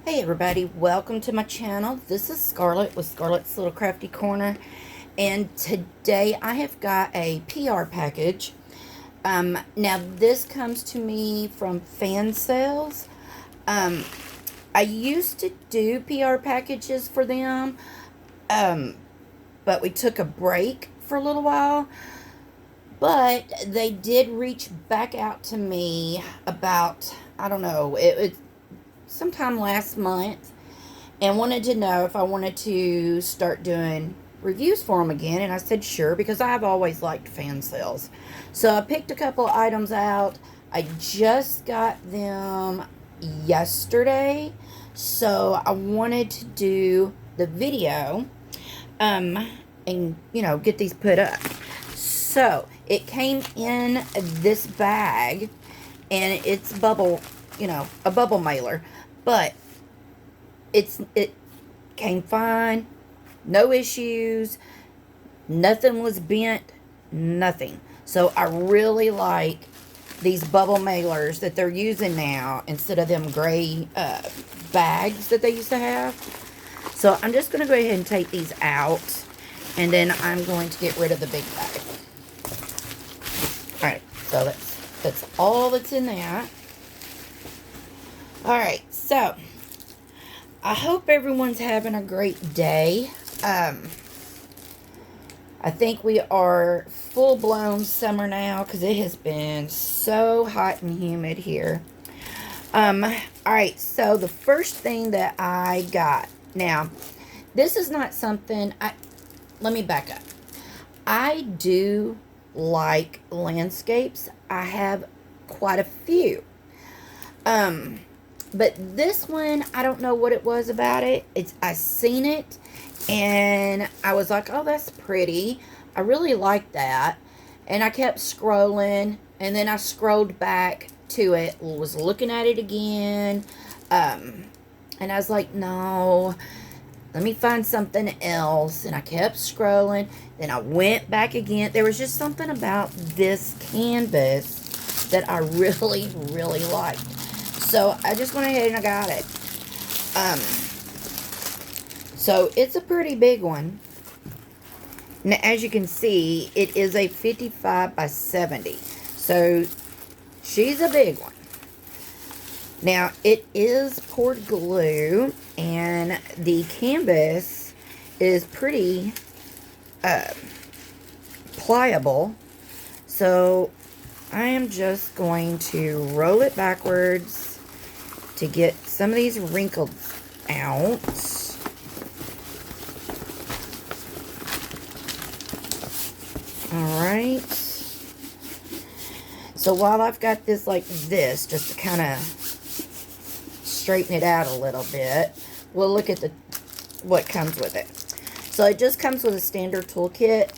Hey everybody, welcome to my channel. This is Scarlet with Scarlet's Little Crafty Corner, and today I have got a PR package. Now this comes to me from Fansells. I used to do PR packages for them, but we took a break for a little while. But they did reach back out to me about, I don't know, it sometime last month, and wanted to know if I wanted to start doing reviews for them again. And I said sure, because I've always liked Fansells. So I picked a couple items out. I just got them yesterday, so I wanted to do the video and get these put up. So it came in this bag, and it's a bubble mailer, but it came fine, no issues, nothing was bent, nothing. So I really like these bubble mailers that they're using now instead of them gray bags that they used to have. So I'm just going to go ahead and take these out, and then I'm going to get rid of the big bag. Alright, so that's all that's in that. Alright, so I hope everyone's having a great day. I think we are full-blown summer now, because it has been so hot and humid here. Alright, so the first thing that I got. Now, this is not something let me back up. I do like landscapes. I have quite a few. But this one, I don't know what it was about it. I seen it, and I was like, oh, that's pretty. I really like that. And I kept scrolling, and then I scrolled back to it, was looking at it again, and I was like, no, let me find something else. And I kept scrolling. Then I went back again. There was just something about this canvas that I really, really liked. So I just went ahead and I got it. So it's a pretty big one. Now, as you can see, it is a 55 by 70. So she's a big one. Now, it is poured glue, and the canvas is pretty pliable. So I am just going to roll it backwards to get some of these wrinkles out. Alright. So while I've got this like this, just to kind of straighten it out a little bit, we'll look at what comes with it. So it just comes with a standard toolkit,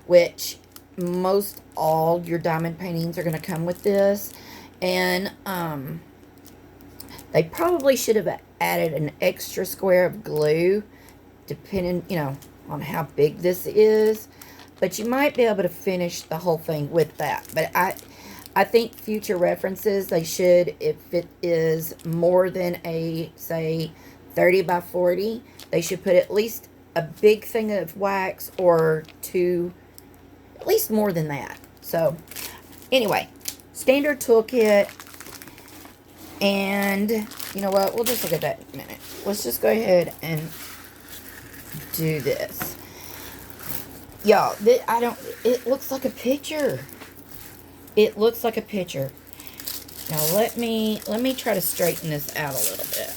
which most all your diamond paintings are going to come with this. And they probably should have added an extra square of glue, depending, on how big this is. But you might be able to finish the whole thing with that. But I think future references, they should, if it is more than a, say, 30 by 40, they should put at least a big thing of wax, or two, at least more than that. So, anyway, standard toolkit. And, you know what, we'll just look at that in a minute. Let's just go ahead and do this. Y'all, it looks like a picture. It looks like a picture. Now let me try to straighten this out a little bit.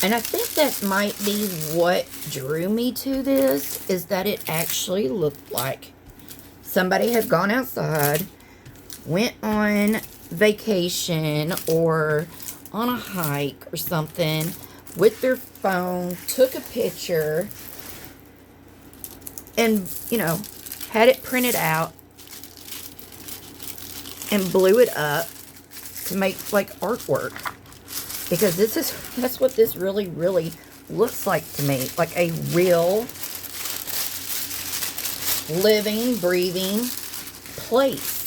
And I think that might be what drew me to this, is that it actually looked like somebody had gone outside, went on vacation or on a hike or something with their phone, took a picture, and, had it printed out and blew it up to make, like, artwork. Because that's what this really, really looks like to me. Like a real living, breathing place.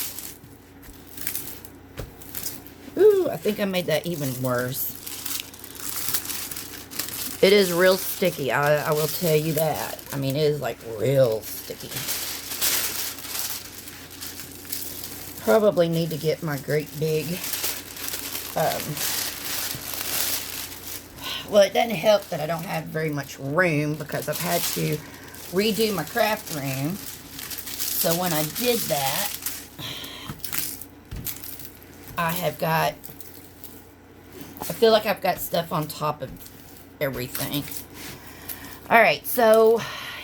Ooh, I think I made that even worse. It is real sticky. I will tell you that. I mean, it is like real sticky. Probably need to get my great big, well, it doesn't help that I don't have very much room because I've had to redo my craft room. So when I did that, I feel like I've got stuff on top of everything. Alright, so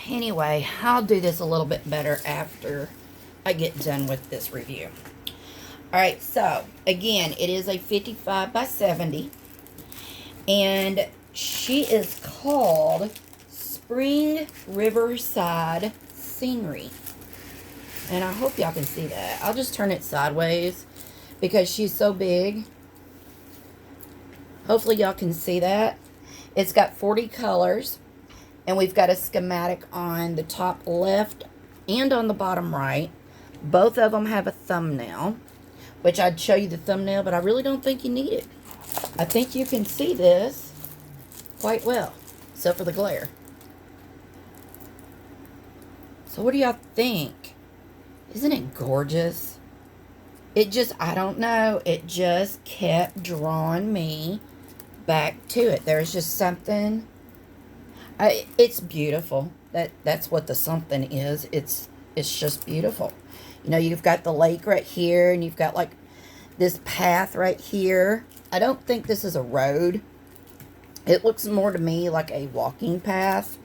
anyway, I'll do this a little bit better after I get done with this review. Alright, so again, it is a 55 by 70. And she is called Spring Riverside Scenery. And I hope y'all can see that. I'll just turn it sideways because she's so big. Hopefully y'all can see that. It's got 40 colors. And we've got a schematic on the top left and on the bottom right. Both of them have a thumbnail, which I'd show you the thumbnail, but I really don't think you need it. I think you can see this quite well, except for the glare. So what do y'all think? Isn't it gorgeous? It just, I don't know, it just kept drawing me back to it. There's just something, it's beautiful. That's what the something is. It's just beautiful. You know, you've got the lake right here, and you've got like this path right here. I don't think this is a road. It looks more to me like a walking path.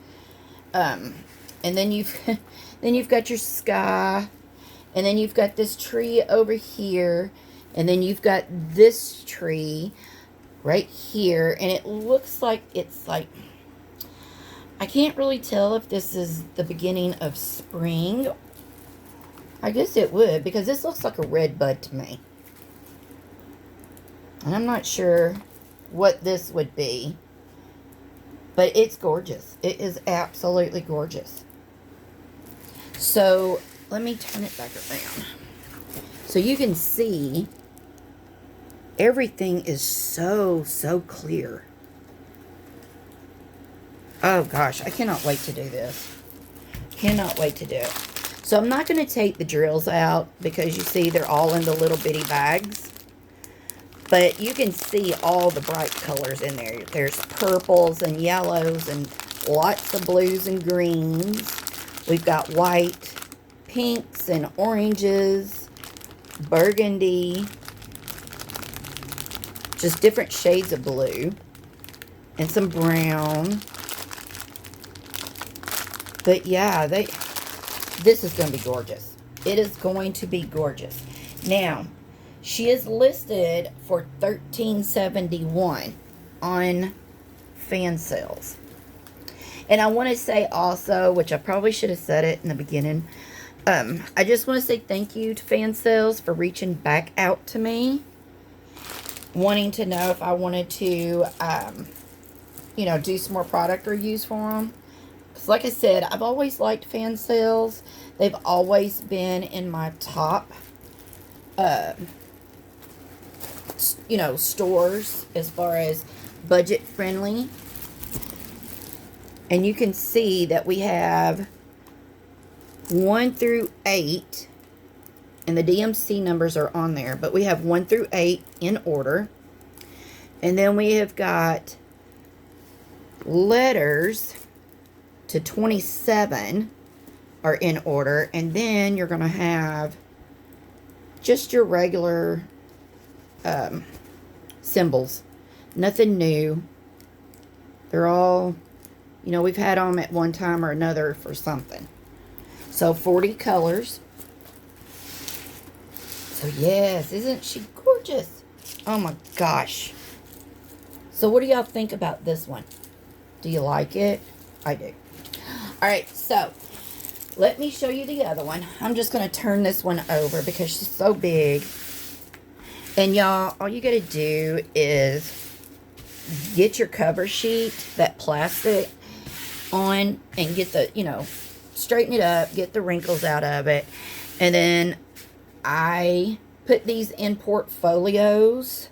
And then you've got your sky, and then you've got this tree over here, and then you've got this tree right here, and it looks like it's like, I can't really tell if this is the beginning of spring. I guess it would, because this looks like a red bud to me. And I'm not sure what this would be, but it's gorgeous. It is absolutely gorgeous. So let me turn it back around so you can see everything is so clear. Oh gosh, I cannot wait to do this. Cannot wait to do it. So I'm not going to take the drills out because you see they're all in the little bitty bags. But you can see all the bright colors in there. There's purples and yellows and lots of blues and greens. We've got white, pinks and oranges, burgundy, just different shades of blue, and some brown. But yeah, this is going to be gorgeous. It is going to be gorgeous. Now, she is listed for $13.71 on Fansells. And I want to say also, which I probably should have said it in the beginning, I just want to say thank you to Fansells for reaching back out to me, wanting to know if I wanted to, you know, do some more product reviews for them. Because like I said, I've always liked Fansells. They've always been in my top, you know, stores as far as budget friendly. And you can see that we have 1 through 8, and the DMC numbers are on there, but we have 1 through 8 in order. And then we have got letters to 27 are in order, and then you're going to have just your regular symbols. Nothing new. They're all, you know, we've had them at one time or another for something. So 40 colors. So yes, isn't she gorgeous? Oh my gosh. So what do y'all think about this one? Do you like it? I do. Alright, so let me show you the other one. I'm just going to turn this one over because she's so big. And y'all, all you got to do is get your cover sheet, that plastic, on and get the, you know, straighten it up, get the wrinkles out of it. And then I put these in portfolios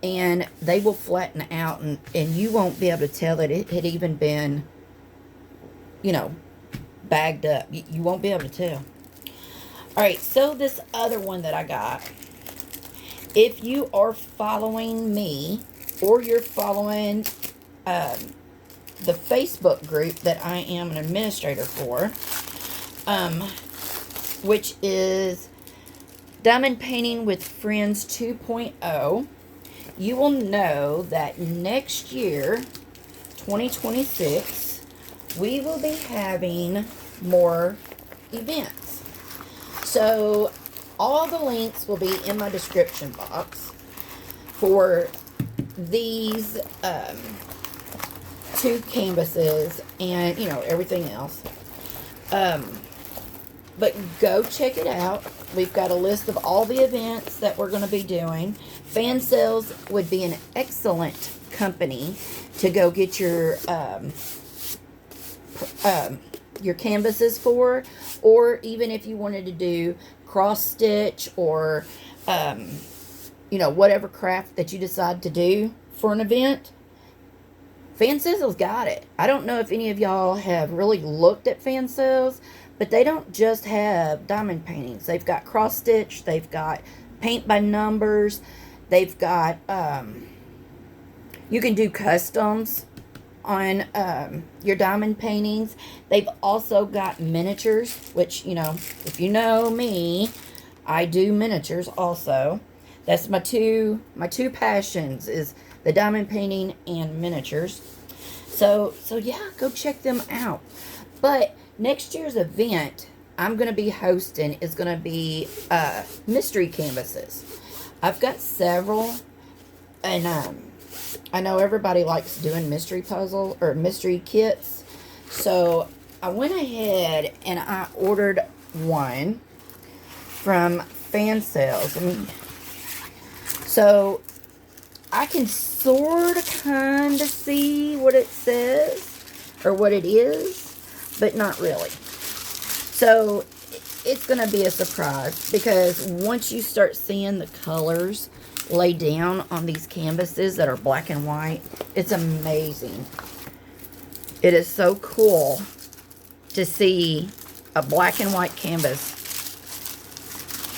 and they will flatten out, and you won't be able to tell that it had even been, you know, bagged up. You won't be able to tell. All right, so this other one that I got, if you are following me or you're following the Facebook group that I am an administrator for, which is Diamond Painting with Friends 2.0, you will know that next year, 2026, we will be having more events. So all the links will be in my description box for these two canvases and, you know, everything else. But go check it out. We've got a list of all the events that we're going to be doing. Fansells would be an excellent company to go get your canvases for, or even if you wanted to do cross stitch or you know, whatever craft that you decide to do for an event. Fansells got it. I don't know if any of y'all have really looked at Fansells, but they don't just have diamond paintings. They've got cross stitch, they've got paint by numbers, they've got you can do customs on your diamond paintings. They've also got miniatures, which, you know, if you know me, I do miniatures also. That's my two passions, is the diamond painting and miniatures. So yeah, go check them out. But next year's event I'm going to be hosting is going to be mystery canvases. I've got several, and I know everybody likes doing mystery puzzle or mystery kits. So I went ahead and I ordered one from Fansells. So I can sort of kind of see what it says or what it is, but not really. So it's going to be a surprise, because once you start seeing the colors lay down on these canvases that are black and white, it's amazing. It is so cool to see a black and white canvas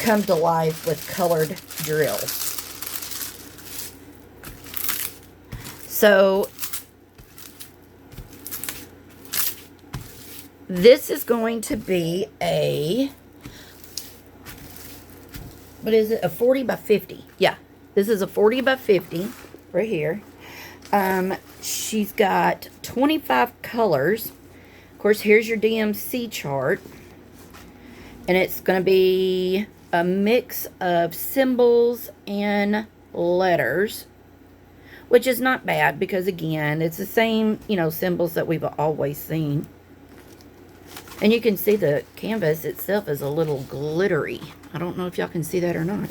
come to life with colored drills. So this is going to be a, what is it? A 40 by 50. Yeah, this is a 40 by 50 right here. She's got 25 colors. Of course, here's your DMC chart. And it's going to be a mix of symbols and letters, which is not bad, because again, it's the same, you know, symbols that we've always seen. And you can see the canvas itself is a little glittery. I don't know if y'all can see that or not.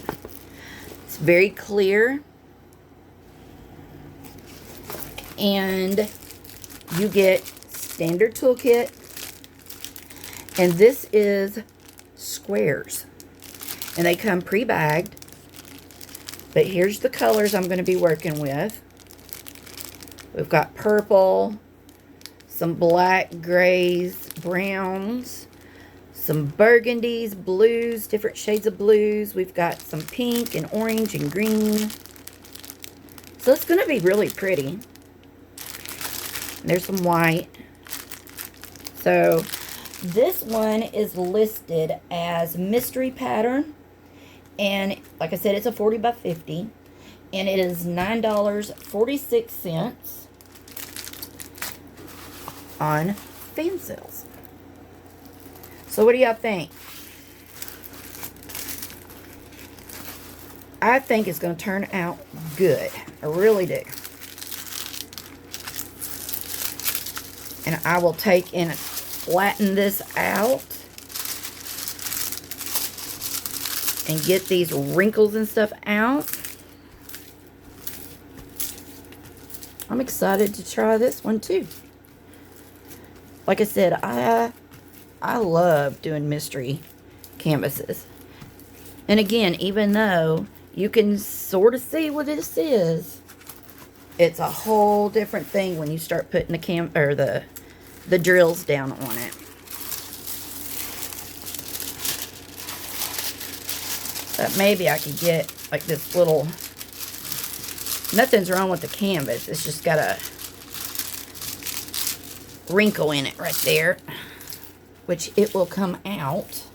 It's very clear. And you get standard toolkit. And this is squares. And they come pre-bagged. But here's the colors I'm going to be working with. We've got purple, some black, grays, browns, some burgundies, blues, different shades of blues. We've got some pink and orange and green. So it's going to be really pretty. There's some white. So this one is listed as mystery pattern. And like I said, it's a 40 by 50. And it is $9.46 on Fansells. So what do y'all think? I think it's going to turn out good. I really do. And I will take and flatten this out and get these wrinkles and stuff out. I'm excited to try this one too. Like I said, I love doing mystery canvases. And again, even though you can sort of see what this is. It's a whole different thing when you start putting the drills down on it. But maybe I could get like this little, nothing's wrong with the canvas. It's just got a wrinkle in it right there, which it will come out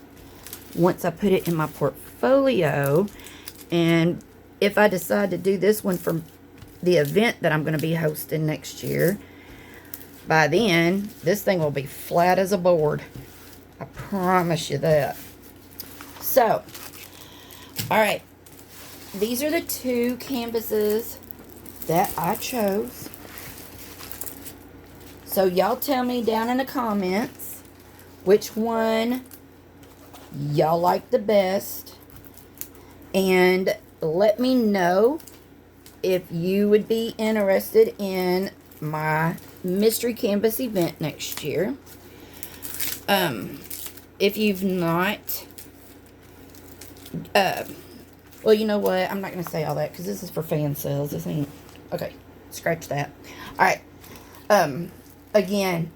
once I put it in my portfolio. And if I decide to do this one for the event that I'm going to be hosting next year, by then, this thing will be flat as a board. I promise you that. So, alright. These are the 2 canvases that I chose. So, y'all tell me down in the comments which one y'all like the best. And let me know if you would be interested in my mystery canvas event next year. If you've not, well, you know what? I'm not going to say all that because this is for Fansells. This ain't, okay, scratch that. All right. Again,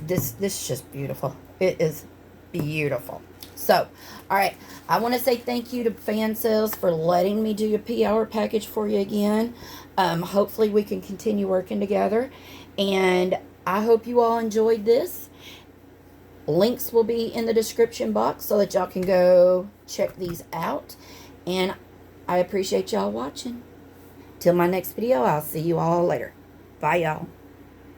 this is just beautiful. It is beautiful. So, all right. I want to say thank you to Fansells for letting me do a P-hour package for you again. Hopefully we can continue working together. And I hope you all enjoyed this. Links will be in the description box so that y'all can go check these out. And I appreciate y'all watching. Till my next video, I'll see you all later. Bye, y'all.